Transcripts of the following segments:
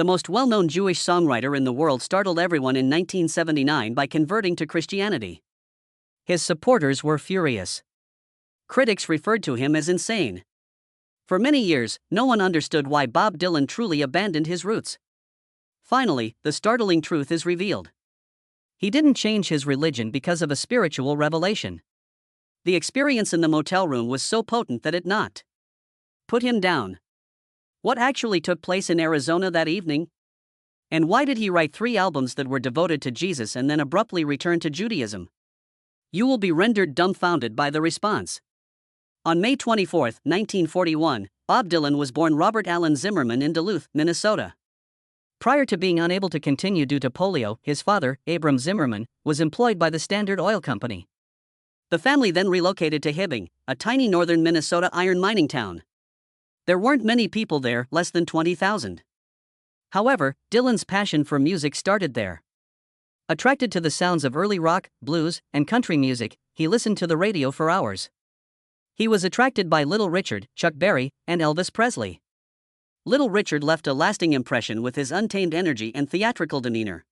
The most well-known Jewish songwriter in the world startled everyone in 1979 by converting to Christianity. His supporters were furious. Critics referred to him as insane. For many years, no one understood why Bob Dylan truly abandoned his roots. Finally, the startling truth is revealed. He didn't change his religion because of a spiritual revelation. The experience in the motel room was so potent that it knocked put him down. What actually took place in Arizona that evening? And why did he write 3 albums that were devoted to Jesus and then abruptly return to Judaism? You will be rendered dumbfounded by the response. On May 24, 1941, Bob Dylan was born Robert Allen Zimmerman in Duluth, Minnesota. Prior to being unable to continue due to polio, his father, Abram Zimmerman, was employed by the Standard Oil Company. The family then relocated to Hibbing, a tiny northern Minnesota iron mining town. There weren't many people there, less than 20,000. However, Dylan's passion for music started there. Attracted to the sounds of early rock, blues, and country music, he listened to the radio for hours. He was attracted by Little Richard, Chuck Berry, and Elvis Presley. Little Richard left a lasting impression with his untamed energy and theatrical demeanor.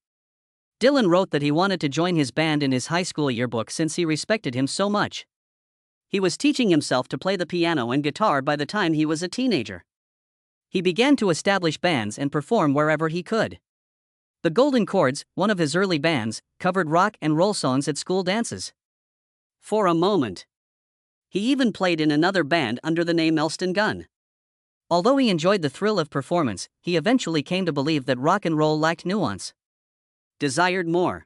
Dylan wrote that he wanted to join his band in his high school yearbook since he respected him so much. He was teaching himself to play the piano and guitar by the time he was a teenager. He began to establish bands and perform wherever he could. The Golden Chords, one of his early bands, covered rock and roll songs at school dances. For a moment, he even played in another band under the name Elston Gunn. Although he enjoyed the thrill of performance, he eventually came to believe that rock and roll lacked nuance. Desired more.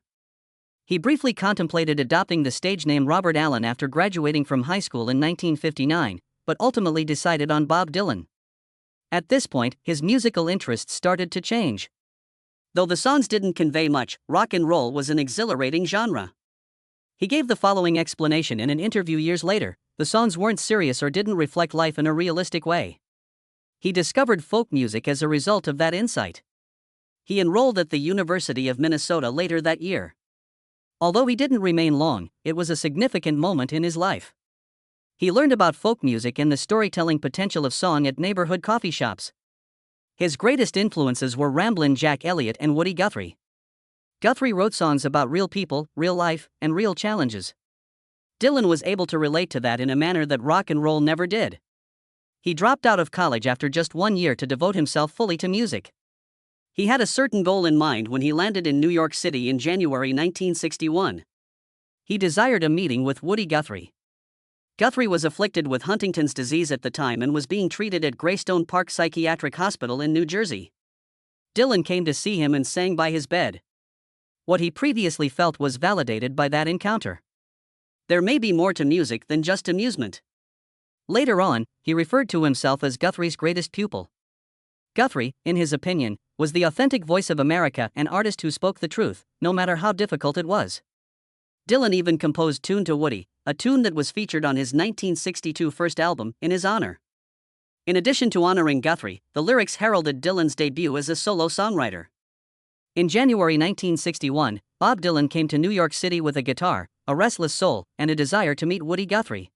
He briefly contemplated adopting the stage name Robert Allen after graduating from high school in 1959, but ultimately decided on Bob Dylan. At this point, his musical interests started to change. Though the songs didn't convey much, rock and roll was an exhilarating genre. He gave the following explanation in an interview years later: the songs weren't serious or didn't reflect life in a realistic way. He discovered folk music as a result of that insight. He enrolled at the University of Minnesota later that year. Although he didn't remain long, it was a significant moment in his life. He learned about folk music and the storytelling potential of song at neighborhood coffee shops. His greatest influences were Ramblin' Jack Elliott and Woody Guthrie. Guthrie wrote songs about real people, real life, and real challenges. Dylan was able to relate to that in a manner that rock and roll never did. He dropped out of college after just 1 year to devote himself fully to music. He had a certain goal in mind when he landed in New York City in January 1961. He desired a meeting with Woody Guthrie. Guthrie was afflicted with Huntington's disease at the time and was being treated at Greystone Park Psychiatric Hospital in New Jersey. Dylan came to see him and sang by his bed. What he previously felt was validated by that encounter. There may be more to music than just amusement. Later on, he referred to himself as Guthrie's greatest pupil. Guthrie, in his opinion, was the authentic voice of America, an artist who spoke the truth, no matter how difficult it was. Dylan even composed Tune to Woody, a tune that was featured on his 1962 first album, in his honor. In addition to honoring Guthrie, the lyrics heralded Dylan's debut as a solo songwriter. In January 1961, Bob Dylan came to New York City with a guitar, a restless soul, and a desire to meet Woody Guthrie.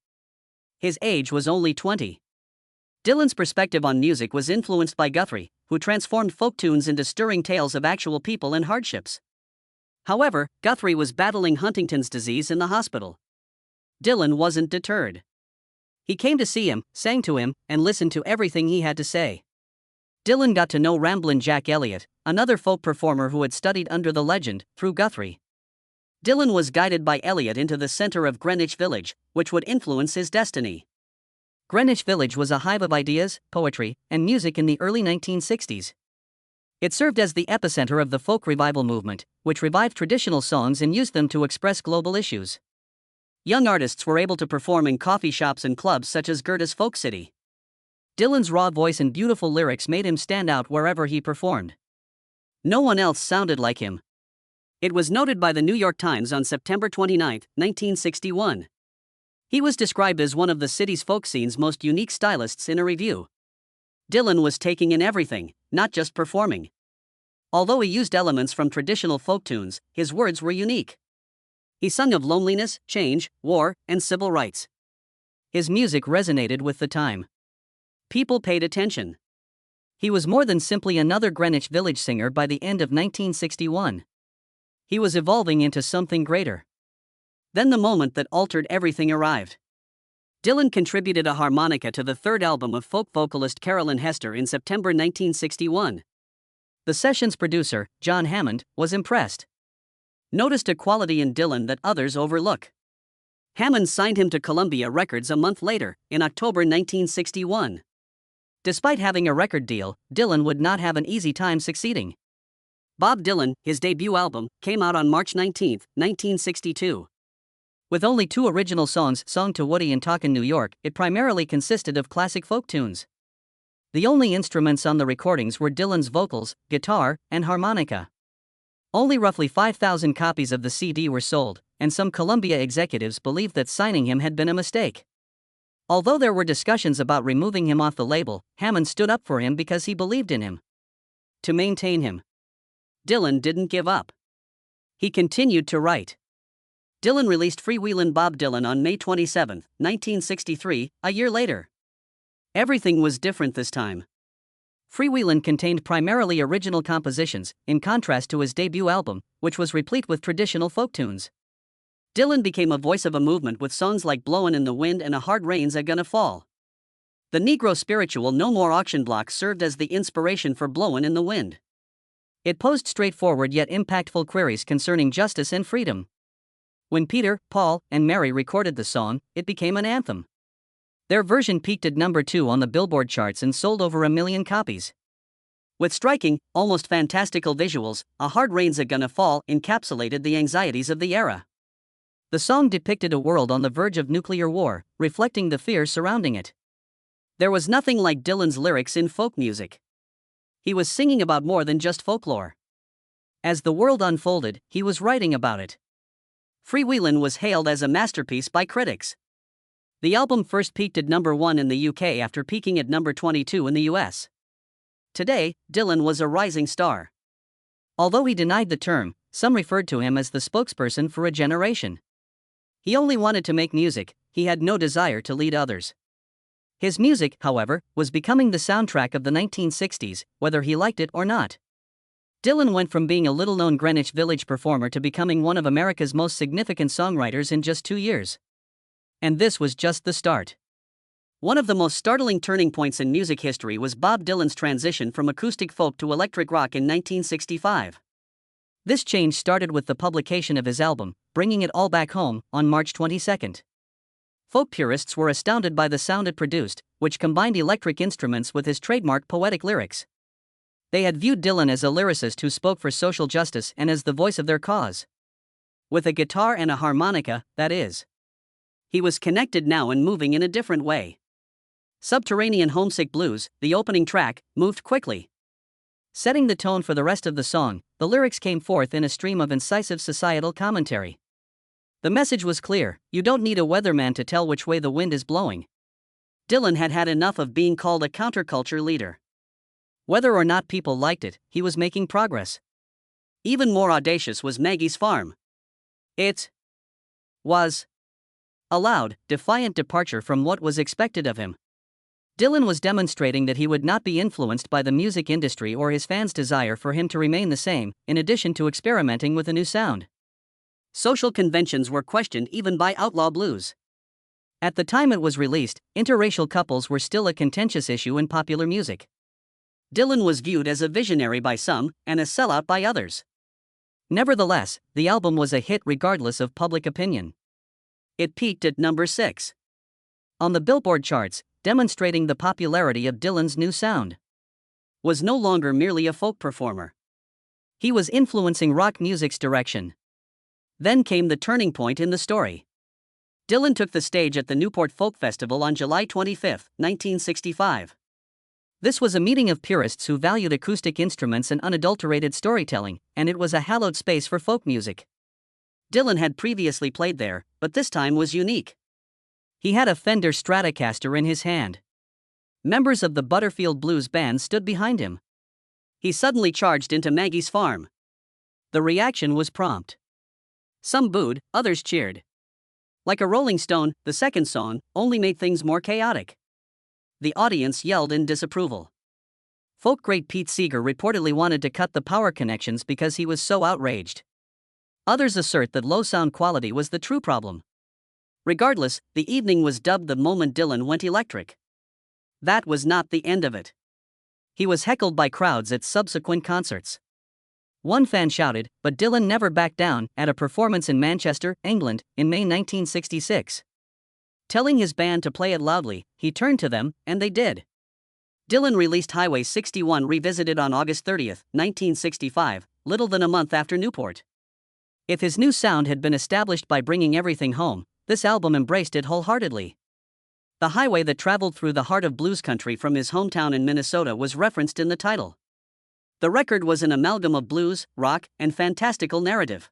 His age was only 20. Dylan's perspective on music was influenced by Guthrie, who transformed folk tunes into stirring tales of actual people and hardships. However, Guthrie was battling Huntington's disease in the hospital. Dylan wasn't deterred. He came to see him, sang to him, and listened to everything he had to say. Dylan got to know Ramblin' Jack Elliott, another folk performer who had studied under the legend, through Guthrie. Dylan was guided by Elliott into the center of Greenwich Village, which would influence his destiny. Greenwich Village was a hive of ideas, poetry, and music in the early 1960s. It served as the epicenter of the folk revival movement, which revived traditional songs and used them to express global issues. Young artists were able to perform in coffee shops and clubs such as Gerda's Folk City. Dylan's raw voice and beautiful lyrics made him stand out wherever he performed. No one else sounded like him. It was noted by the New York Times on September 29, 1961. He was described as one of the city's folk scene's most unique stylists in a review. Dylan was taking in everything, not just performing. Although he used elements from traditional folk tunes, his words were unique. He sung of loneliness, change, war, and civil rights. His music resonated with the time. People paid attention. He was more than simply another Greenwich Village singer by the end of 1961. He was evolving into something greater. Then the moment that altered everything arrived. Dylan contributed a harmonica to the third album of folk vocalist Carolyn Hester in September 1961. The session's producer, John Hammond, was impressed. Noticed a quality in Dylan that others overlook. Hammond signed him to Columbia Records a month later, in October 1961. Despite having a record deal, Dylan would not have an easy time succeeding. Bob Dylan, his debut album, came out on March 19, 1962. With only 2 original songs sung to Woody in Talkin', New York, it primarily consisted of classic folk tunes. The only instruments on the recordings were Dylan's vocals, guitar, and harmonica. Only roughly 5,000 copies of the CD were sold, and some Columbia executives believed that signing him had been a mistake. Although there were discussions about removing him off the label, Hammond stood up for him because he believed in him. To maintain him, Dylan didn't give up. He continued to write. Dylan released Freewheelin' Bob Dylan on May 27, 1963, a year later. Everything was different this time. Freewheelin' contained primarily original compositions, in contrast to his debut album, which was replete with traditional folk tunes. Dylan became a voice of a movement with songs like Blowin' in the Wind and A Hard Rain's A Gonna Fall. The Negro spiritual No More Auction Block served as the inspiration for Blowin' in the Wind. It posed straightforward yet impactful queries concerning justice and freedom. When Peter, Paul, and Mary recorded the song, it became an anthem. Their version peaked at number 2 on the Billboard charts and sold over 1 million copies. With striking, almost fantastical visuals, A Hard Rain's A Gonna Fall encapsulated the anxieties of the era. The song depicted a world on the verge of nuclear war, reflecting the fear surrounding it. There was nothing like Dylan's lyrics in folk music. He was singing about more than just folklore. As the world unfolded, he was writing about it. Freewheelin' was hailed as a masterpiece by critics. The album first peaked at number 1 in the UK after peaking at number 22 in the US. Today, Dylan was a rising star. Although he denied the term, some referred to him as the spokesperson for a generation. He only wanted to make music, he had no desire to lead others. His music, however, was becoming the soundtrack of the 1960s, whether he liked it or not. Dylan went from being a little-known Greenwich Village performer to becoming one of America's most significant songwriters in just 2 years. And this was just the start. One of the most startling turning points in music history was Bob Dylan's transition from acoustic folk to electric rock in 1965. This change started with the publication of his album, Bringing It All Back Home, on March 22. Folk purists were astounded by the sound it produced, which combined electric instruments with his trademark poetic lyrics. They had viewed Dylan as a lyricist who spoke for social justice and as the voice of their cause. With a guitar and a harmonica, that is. He was connected now and moving in a different way. Subterranean Homesick Blues, the opening track, moved quickly. Setting the tone for the rest of the song, the lyrics came forth in a stream of incisive societal commentary. The message was clear: you don't need a weatherman to tell which way the wind is blowing. Dylan had had enough of being called a counterculture leader. Whether or not people liked it, he was making progress. Even more audacious was Maggie's Farm. It was a loud, defiant departure from what was expected of him. Dylan was demonstrating that he would not be influenced by the music industry or his fans' desire for him to remain the same, in addition to experimenting with a new sound. Social conventions were questioned even by outlaw blues. At the time it was released, interracial couples were still a contentious issue in popular music. Dylan was viewed as a visionary by some, and a sellout by others. Nevertheless, the album was a hit regardless of public opinion. It peaked at number 6 on the Billboard charts, demonstrating the popularity of Dylan's new sound. Was no longer merely a folk performer. He was influencing rock music's direction. Then came the turning point in the story. Dylan took the stage at the Newport Folk Festival on July 25, 1965. This was a meeting of purists who valued acoustic instruments and unadulterated storytelling, and it was a hallowed space for folk music. Dylan had previously played there, but this time was unique. He had a Fender Stratocaster in his hand. Members of the Butterfield Blues Band stood behind him. He suddenly charged into Maggie's Farm. The reaction was prompt. Some booed, others cheered. Like a Rolling Stone, the second song only made things more chaotic. The audience yelled in disapproval. Folk great Pete Seeger reportedly wanted to cut the power connections because he was so outraged. Others assert that low sound quality was the true problem. Regardless, the evening was dubbed the moment Dylan went electric. That was not the end of it. He was heckled by crowds at subsequent concerts. One fan shouted, "But Dylan never backed down," at a performance in Manchester, England, in May 1966. Telling his band to play it loudly, he turned to them, and they did. Dylan released Highway 61 Revisited on August 30, 1965, little than a month after Newport. If his new sound had been established by Bringing Everything Home, this album embraced it wholeheartedly. The highway that traveled through the heart of blues country from his hometown in Minnesota was referenced in the title. The record was an amalgam of blues, rock, and fantastical narrative.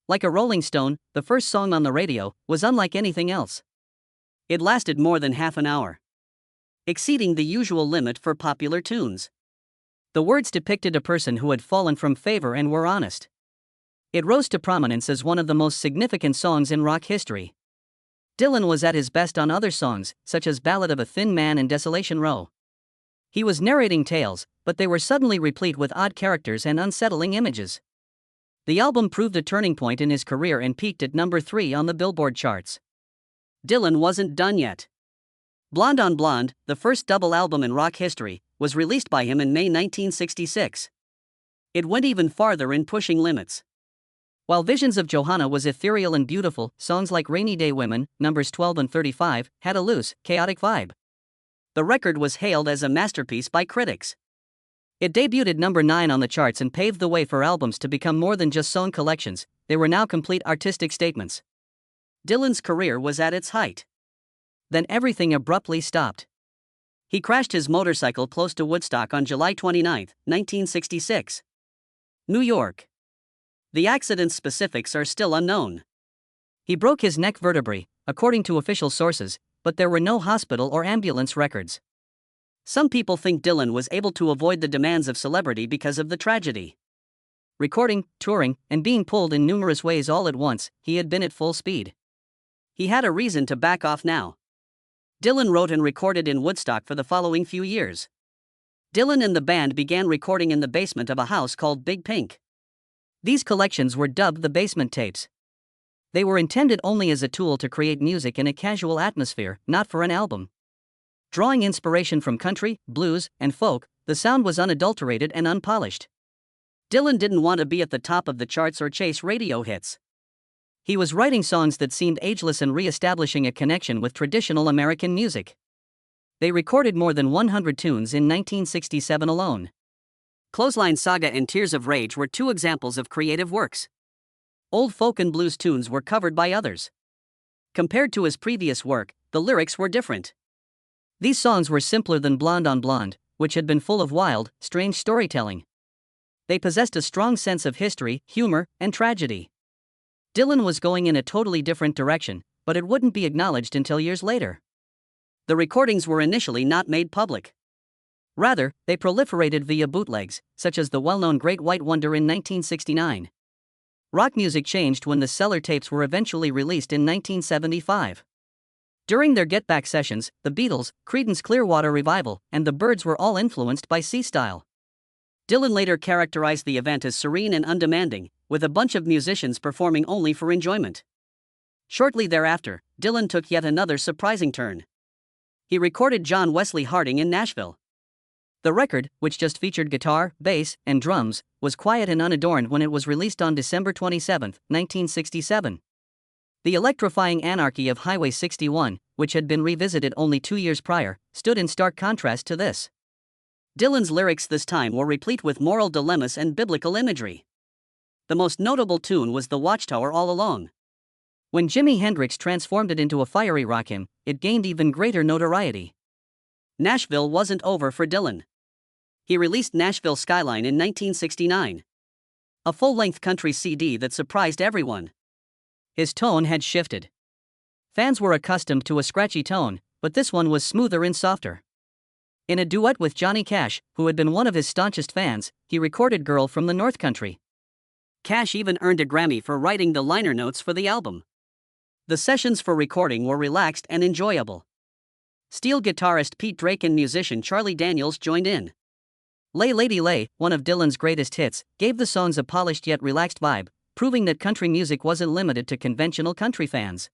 Like a Rolling Stone, the first song on the radio was unlike anything else. It lasted more than half an hour, exceeding the usual limit for popular tunes. The words depicted a person who had fallen from favor and were honest. It rose to prominence as one of the most significant songs in rock history. Dylan was at his best on other songs, such as Ballad of a Thin Man and Desolation Row. He was narrating tales, but they were suddenly replete with odd characters and unsettling images. The album proved a turning point in his career and peaked at number 3 on the Billboard charts. Dylan wasn't done yet. Blonde on Blonde, the first double album in rock history, was released by him in May 1966. It went even farther in pushing limits. While Visions of Johanna was ethereal and beautiful, songs like Rainy Day Women, numbers 12 and 35, had a loose, chaotic vibe. The record was hailed as a masterpiece by critics. It debuted at number 9 on the charts and paved the way for albums to become more than just song collections, they were now complete artistic statements. Dylan's career was at its height. Then everything abruptly stopped. He crashed his motorcycle close to Woodstock on July 29, 1966. New York. The accident's specifics are still unknown. He broke his neck vertebrae, according to official sources, but there were no hospital or ambulance records. Some people think Dylan was able to avoid the demands of celebrity because of the tragedy. Recording, touring, and being pulled in numerous ways all at once, he had been at full speed. He had a reason to back off now. Dylan wrote and recorded in Woodstock for the following few years. Dylan and the band began recording in the basement of a house called Big Pink. These collections were dubbed the basement tapes. They were intended only as a tool to create music in a casual atmosphere, not for an album. Drawing inspiration from country, blues, and folk, the sound was unadulterated and unpolished. Dylan didn't want to be at the top of the charts or chase radio hits. He was writing songs that seemed ageless and re-establishing a connection with traditional American music. They recorded more than 100 tunes in 1967 alone. Clothesline Saga and Tears of Rage were two examples of creative works. Old folk and blues tunes were covered by others. Compared to his previous work, the lyrics were different. These songs were simpler than Blonde on Blonde, which had been full of wild, strange storytelling. They possessed a strong sense of history, humor, and tragedy. Dylan was going in a totally different direction, but it wouldn't be acknowledged until years later. The recordings were initially not made public. Rather, they proliferated via bootlegs, such as the well-known Great White Wonder in 1969. Rock music changed when the Cellar tapes were eventually released in 1975. During their Get Back sessions, the Beatles, Creedence Clearwater Revival, and the Byrds were all influenced by C-Style. Dylan later characterized the event as serene and undemanding, with a bunch of musicians performing only for enjoyment. Shortly thereafter, Dylan took yet another surprising turn. He recorded John Wesley Harding in Nashville. The record, which just featured guitar, bass, and drums, was quiet and unadorned when it was released on December 27, 1967. The electrifying anarchy of Highway 61, which had been revisited only 2 years prior, stood in stark contrast to this. Dylan's lyrics this time were replete with moral dilemmas and biblical imagery. The most notable tune was The Watchtower All Along. When Jimi Hendrix transformed it into a fiery rock hymn, it gained even greater notoriety. Nashville wasn't over for Dylan. He released Nashville Skyline in 1969. A full-length country CD that surprised everyone. His tone had shifted. Fans were accustomed to a scratchy tone, but this one was smoother and softer. In a duet with Johnny Cash, who had been one of his staunchest fans, he recorded Girl from the North Country. Cash even earned a Grammy for writing the liner notes for the album. The sessions for recording were relaxed and enjoyable. Steel guitarist Pete Drake and musician Charlie Daniels joined in. Lay Lady Lay, one of Dylan's greatest hits, gave the songs a polished yet relaxed vibe, proving that country music wasn't limited to conventional country fans.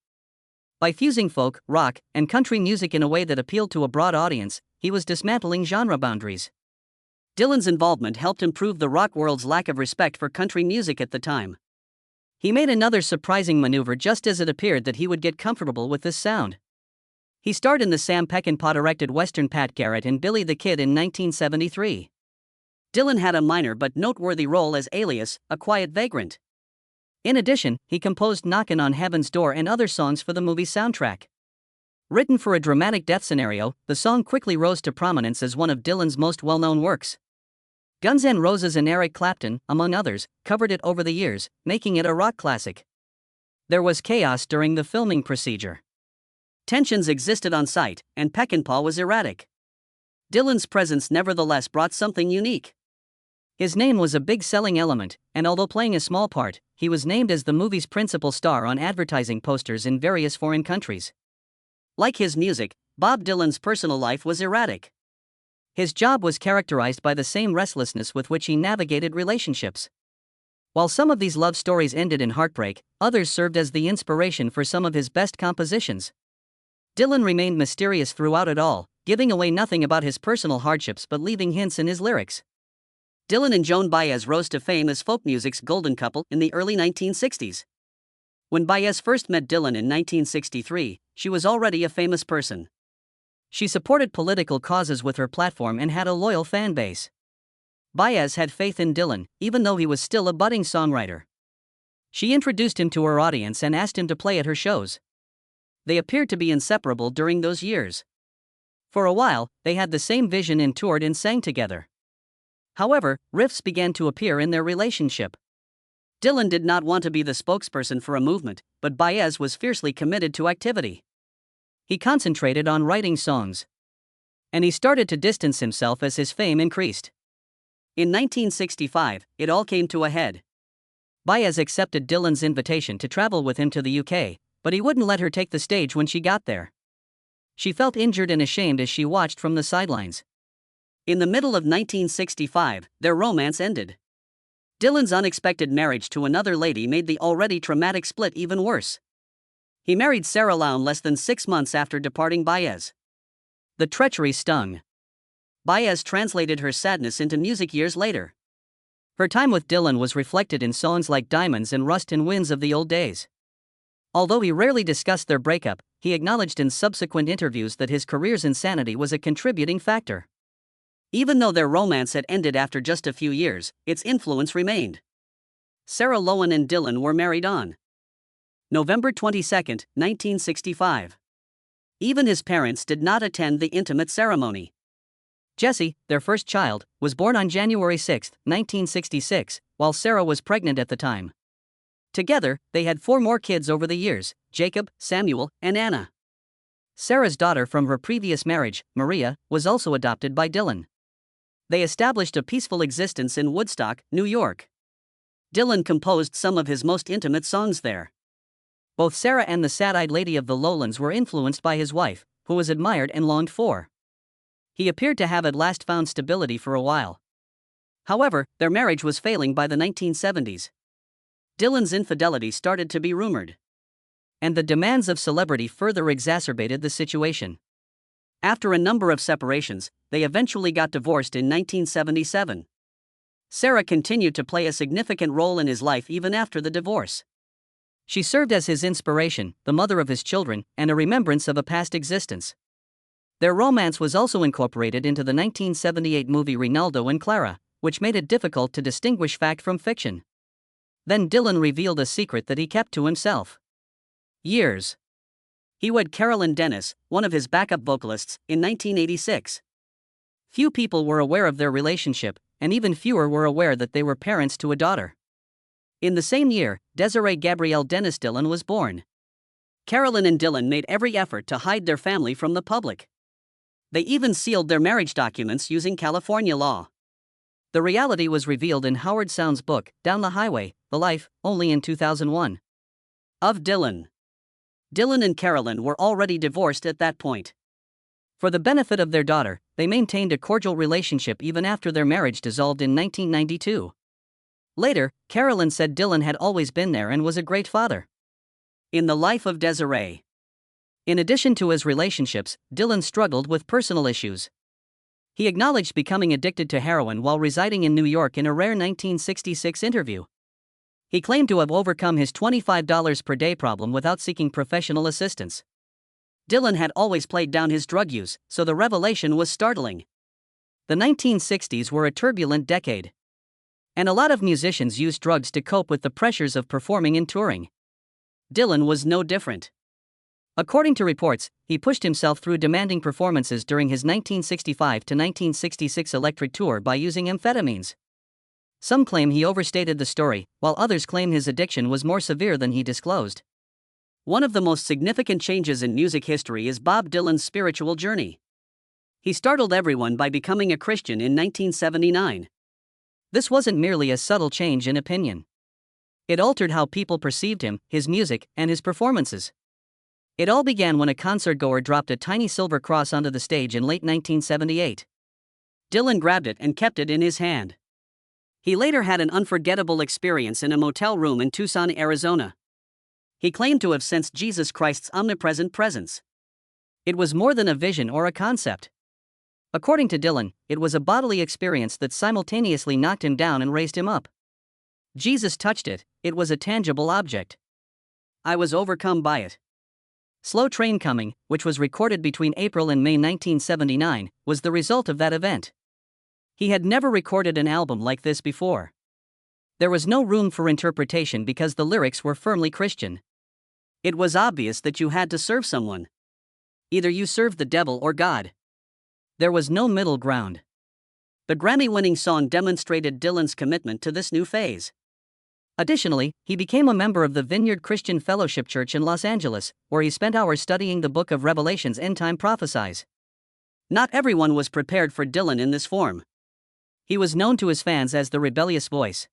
By fusing folk, rock, and country music in a way that appealed to a broad audience, he was dismantling genre boundaries. Dylan's involvement helped improve the rock world's lack of respect for country music at the time. He made another surprising maneuver just as it appeared that he would get comfortable with this sound. He starred in the Sam Peckinpah-directed Western Pat Garrett and Billy the Kid in 1973. Dylan had a minor but noteworthy role as Alias, a quiet vagrant. In addition, he composed Knockin' on Heaven's Door and other songs for the movie's soundtrack. Written for a dramatic death scenario, the song quickly rose to prominence as one of Dylan's most well-known works. Guns N' Roses and Eric Clapton, among others, covered it over the years, making it a rock classic. There was chaos during the filming procedure. Tensions existed on site, and Peckinpah was erratic. Dylan's presence nevertheless brought something unique. His name was a big selling element, and although playing a small part, he was named as the movie's principal star on advertising posters in various foreign countries. Like his music, Bob Dylan's personal life was erratic. His job was characterized by the same restlessness with which he navigated relationships. While some of these love stories ended in heartbreak, others served as the inspiration for some of his best compositions. Dylan remained mysterious throughout it all, giving away nothing about his personal hardships but leaving hints in his lyrics. Dylan and Joan Baez rose to fame as folk music's golden couple in the early 1960s. When Baez first met Dylan in 1963, she was already a famous person. She supported political causes with her platform and had a loyal fan base. Baez had faith in Dylan, even though he was still a budding songwriter. She introduced him to her audience and asked him to play at her shows. They appeared to be inseparable during those years. For a while, they had the same vision and toured and sang together. However, rifts began to appear in their relationship. Dylan did not want to be the spokesperson for a movement, but Baez was fiercely committed to activity. He concentrated on writing songs. And he started to distance himself as his fame increased. In 1965, it all came to a head. Baez accepted Dylan's invitation to travel with him to the UK, but he wouldn't let her take the stage when she got there. She felt injured and ashamed as she watched from the sidelines. In the middle of 1965, their romance ended. Dylan's unexpected marriage to another lady made the already traumatic split even worse. He married Sarah Lown less than 6 months after departing Baez. The treachery stung. Baez translated her sadness into music years later. Her time with Dylan was reflected in songs like Diamonds and Rust and Winds of the Old Days. Although he rarely discussed their breakup, he acknowledged in subsequent interviews that his career's insanity was a contributing factor. Even though their romance had ended after just a few years, its influence remained. Sarah Lowen and Dylan were married on November 22, 1965. Even his parents did not attend the intimate ceremony. Jessie, their first child, was born on January 6, 1966, while Sarah was pregnant at the time. Together, they had 4 more kids over the years: Jacob, Samuel, and Anna. Sarah's daughter from her previous marriage, Maria, was also adopted by Dylan. They established a peaceful existence in Woodstock, New York. Dylan composed some of his most intimate songs there. Both Sarah and the sad-eyed lady of the lowlands were influenced by his wife, who was admired and longed for. He appeared to have at last found stability for a while. However, their marriage was failing by the 1970s. Dylan's infidelity started to be rumored. And the demands of celebrity further exacerbated the situation. After a number of separations, they eventually got divorced in 1977. Sarah continued to play a significant role in his life even after the divorce. She served as his inspiration, the mother of his children, and a remembrance of a past existence. Their romance was also incorporated into the 1978 movie Rinaldo and Clara, which made it difficult to distinguish fact from fiction. Then Dylan revealed a secret that he kept to himself. Years. He wed Carolyn Dennis, one of his backup vocalists, in 1986. Few people were aware of their relationship, and even fewer were aware that they were parents to a daughter. In the same year, Desiree Gabrielle Dennis Dylan was born. Carolyn and Dylan made every effort to hide their family from the public. They even sealed their marriage documents using California law. The reality was revealed in Howard Sound's book, Down the Highway, The Life, only in 2001. Of Dylan. Dylan and Carolyn were already divorced at that point. For the benefit of their daughter, they maintained a cordial relationship even after their marriage dissolved in 1992. Later, Carolyn said Dylan had always been there and was a great father. In the life of Desiree. In addition to his relationships, Dylan struggled with personal issues. He acknowledged becoming addicted to heroin while residing in New York in a rare 1966 interview. He claimed to have overcome his $25 per day problem without seeking professional assistance. Dylan had always played down his drug use, so the revelation was startling. The 1960s were a turbulent decade. And a lot of musicians used drugs to cope with the pressures of performing and touring. Dylan was no different. According to reports, he pushed himself through demanding performances during his 1965 to 1966 electric tour by using amphetamines. Some claim he overstated the story, while others claim his addiction was more severe than he disclosed. One of the most significant changes in music history is Bob Dylan's spiritual journey. He startled everyone by becoming a Christian in 1979. This wasn't merely a subtle change in opinion. It altered how people perceived him, his music, and his performances. It all began when a concertgoer dropped a tiny silver cross onto the stage in late 1978. Dylan grabbed it and kept it in his hand. He later had an unforgettable experience in a motel room in Tucson, Arizona. He claimed to have sensed Jesus Christ's omnipresent presence. It was more than a vision or a concept. According to Dylan, it was a bodily experience that simultaneously knocked him down and raised him up. Jesus touched it, it was a tangible object. I was overcome by it. Slow Train Coming, which was recorded between April and May 1979, was the result of that event. He had never recorded an album like this before. There was no room for interpretation because the lyrics were firmly Christian. It was obvious that you had to serve someone. Either you served the devil or God. There was no middle ground. The Grammy-winning song demonstrated Dylan's commitment to this new phase. Additionally, he became a member of the Vineyard Christian Fellowship Church in Los Angeles, where he spent hours studying the book of Revelation's end-time prophecies. Not everyone was prepared for Dylan in this form. He was known to his fans as the rebellious voice.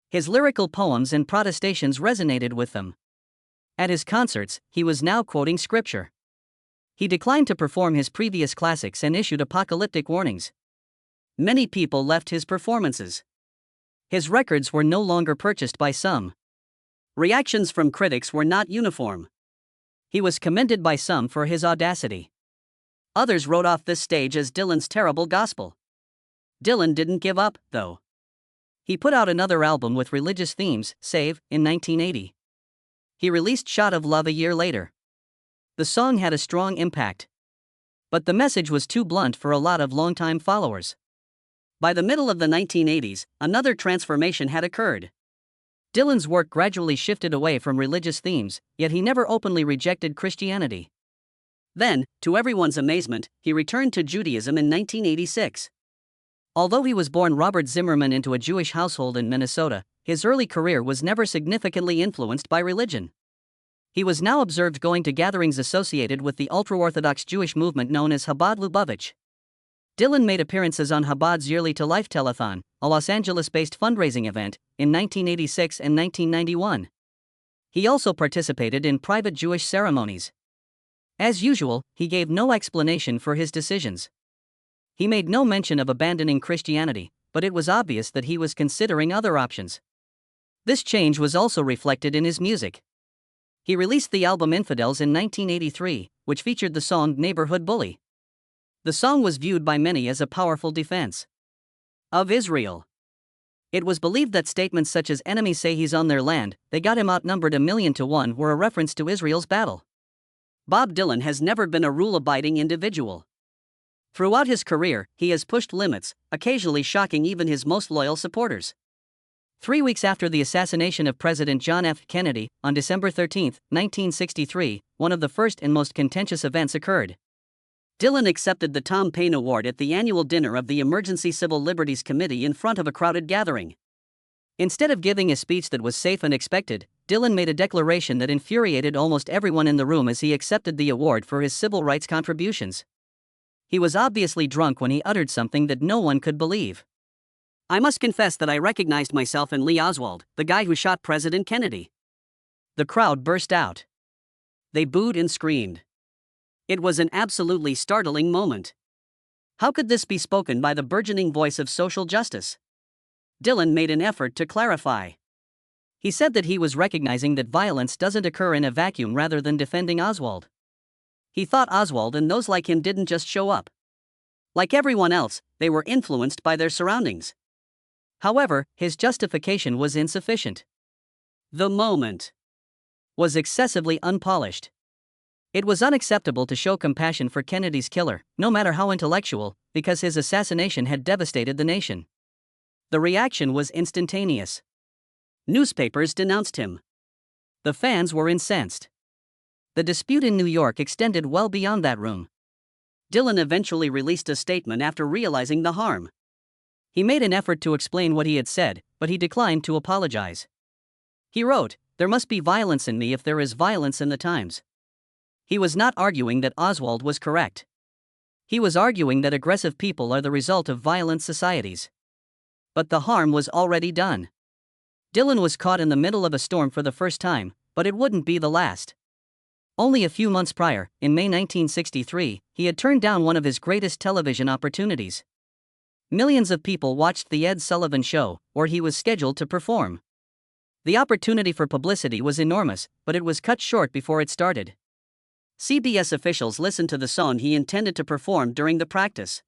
His lyrical poems and protestations resonated with them. At his concerts, he was now quoting scripture. He declined to perform his previous classics and issued apocalyptic warnings. Many people left his performances. His records were no longer purchased by some. Reactions from critics were not uniform. He was commended by some for his audacity. Others wrote off this stage as Dylan's terrible gospel. Dylan didn't give up, though. He put out another album with religious themes, Save, in 1980. He released Shot of Love a year later. The song had a strong impact. But the message was too blunt for a lot of longtime followers. By the middle of the 1980s, another transformation had occurred. Dylan's work gradually shifted away from religious themes, yet he never openly rejected Christianity. Then, to everyone's amazement, he returned to Judaism in 1986. Although he was born Robert Zimmerman into a Jewish household in Minnesota, his early career was never significantly influenced by religion. He was now observed going to gatherings associated with the ultra-Orthodox Jewish movement known as Chabad Lubavitch. Dylan made appearances on Chabad's yearly To Life Telethon, a Los Angeles-based fundraising event, in 1986 and 1991. He also participated in private Jewish ceremonies. As usual, he gave no explanation for his decisions. He made no mention of abandoning Christianity, but it was obvious that he was considering other options. This change was also reflected in his music. He released the album Infidels in 1983, which featured the song Neighborhood Bully. The song was viewed by many as a powerful defense of Israel. It was believed that statements such as "enemies say he's on their land, they got him outnumbered 1,000,000 to 1" were a reference to Israel's battle. Bob Dylan has never been a rule-abiding individual. Throughout his career, he has pushed limits, occasionally shocking even his most loyal supporters. 3 weeks after the assassination of President John F. Kennedy, on December 13, 1963, one of the first and most contentious events occurred. Dylan accepted the Tom Paine Award at the annual dinner of the Emergency Civil Liberties Committee in front of a crowded gathering. Instead of giving a speech that was safe and expected, Dylan made a declaration that infuriated almost everyone in the room as he accepted the award for his civil rights contributions. He was obviously drunk when he uttered something that no one could believe. "I must confess that I recognized myself in Lee Oswald, the guy who shot President Kennedy." The crowd burst out. They booed and screamed. It was an absolutely startling moment. How could this be spoken by the burgeoning voice of social justice? Dylan made an effort to clarify. He said that he was recognizing that violence doesn't occur in a vacuum rather than defending Oswald. He thought Oswald and those like him didn't just show up. Like everyone else, they were influenced by their surroundings. However, his justification was insufficient. The moment was excessively unpolished. It was unacceptable to show compassion for Kennedy's killer, no matter how intellectual, because his assassination had devastated the nation. The reaction was instantaneous. Newspapers denounced him. The fans were incensed. The dispute in New York extended well beyond that room. Dylan eventually released a statement after realizing the harm. He made an effort to explain what he had said, but he declined to apologize. He wrote, "There must be violence in me if there is violence in the Times." He was not arguing that Oswald was correct. He was arguing that aggressive people are the result of violent societies. But the harm was already done. Dylan was caught in the middle of a storm for the first time, but it wouldn't be the last. Only a few months prior, in May 1963, he had turned down one of his greatest television opportunities. Millions of people watched The Ed Sullivan Show, where he was scheduled to perform. The opportunity for publicity was enormous, but it was cut short before it started. CBS officials listened to the song he intended to perform during the practice.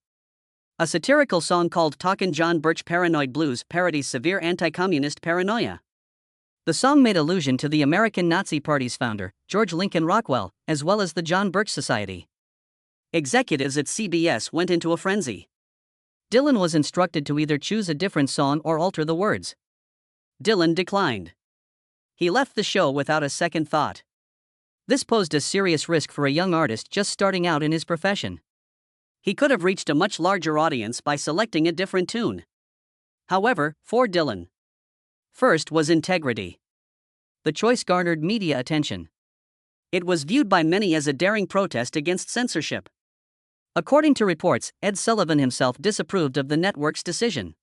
A satirical song called Talkin' John Birch Paranoid Blues parodies severe anti-communist paranoia. The song made allusion to the American Nazi Party's founder, George Lincoln Rockwell, as well as the John Birch Society. Executives at CBS went into a frenzy. Dylan was instructed to either choose a different song or alter the words. Dylan declined. He left the show without a second thought. This posed a serious risk for a young artist just starting out in his profession. He could have reached a much larger audience by selecting a different tune. However, for Dylan, first was integrity. The choice garnered media attention. It was viewed by many as a daring protest against censorship. According to reports, Ed Sullivan himself disapproved of the network's decision.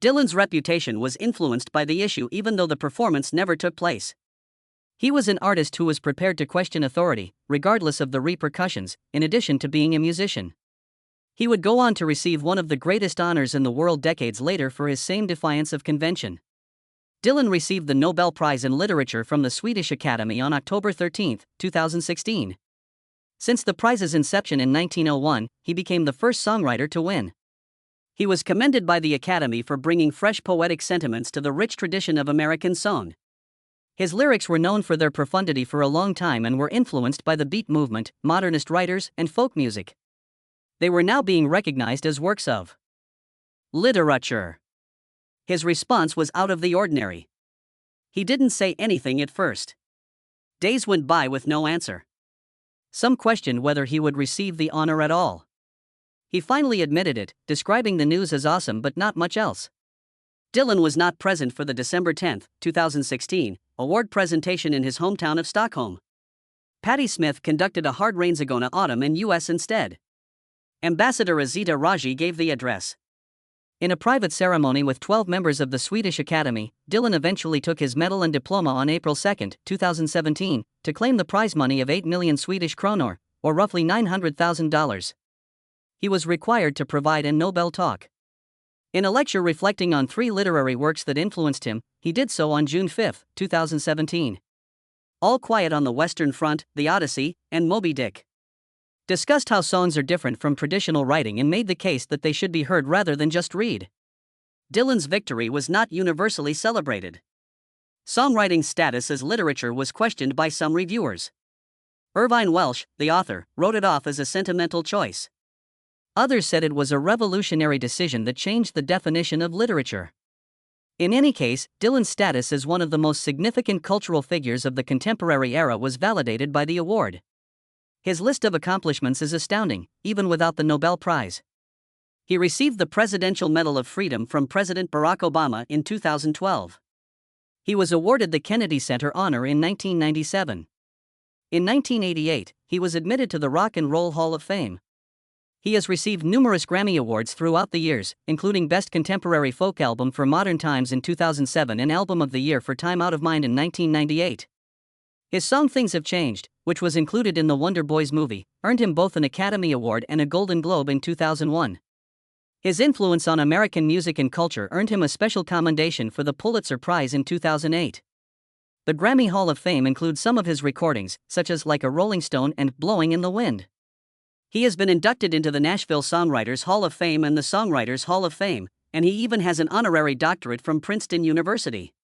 Dylan's reputation was influenced by the issue even though the performance never took place. He was an artist who was prepared to question authority, regardless of the repercussions, in addition to being a musician. He would go on to receive one of the greatest honors in the world decades later for his same defiance of convention. Dylan received the Nobel Prize in Literature from the Swedish Academy on October 13, 2016. Since the prize's inception in 1901, he became the first songwriter to win. He was commended by the Academy for bringing fresh poetic sentiments to the rich tradition of American song. His lyrics were known for their profundity for a long time and were influenced by the beat movement, modernist writers, and folk music. They were now being recognized as works of literature. His response was out of the ordinary. He didn't say anything at first. Days went by with no answer. Some questioned whether he would receive the honor at all. He finally admitted it, describing the news as awesome but not much else. Dylan was not present for the December 10, 2016, award presentation in his hometown of Stockholm. Patti Smith conducted a hard Rainsagona Autumn in U.S. instead. Ambassador Azita Raji gave the address. In a private ceremony with 12 members of the Swedish Academy, Dylan eventually took his medal and diploma on April 2, 2017, to claim the prize money of 8 million Swedish kronor, or roughly $900,000. He was required to provide a Nobel talk. In a lecture reflecting on 3 literary works that influenced him, he did so on June 5, 2017. All Quiet on the Western Front, The Odyssey, and Moby Dick. Discussed how songs are different from traditional writing and made the case that they should be heard rather than just read. Dylan's victory was not universally celebrated. Songwriting's status as literature was questioned by some reviewers. Irvine Welsh, the author, wrote it off as a sentimental choice. Others said it was a revolutionary decision that changed the definition of literature. In any case, Dylan's status as one of the most significant cultural figures of the contemporary era was validated by the award. His list of accomplishments is astounding, even without the Nobel Prize. He received the Presidential Medal of Freedom from President Barack Obama in 2012. He was awarded the Kennedy Center Honor in 1997. In 1988, he was admitted to the Rock and Roll Hall of Fame. He has received numerous Grammy Awards throughout the years, including Best Contemporary Folk Album for Modern Times in 2007 and Album of the Year for Time Out of Mind in 1998. His song Things Have Changed, which was included in the Wonder Boys movie, earned him both an Academy Award and a Golden Globe in 2001. His influence on American music and culture earned him a special commendation for the Pulitzer Prize in 2008. The Grammy Hall of Fame includes some of his recordings, such as Like a Rolling Stone and Blowing in the Wind. He has been inducted into the Nashville Songwriters Hall of Fame and the Songwriters Hall of Fame, and he even has an honorary doctorate from Princeton University.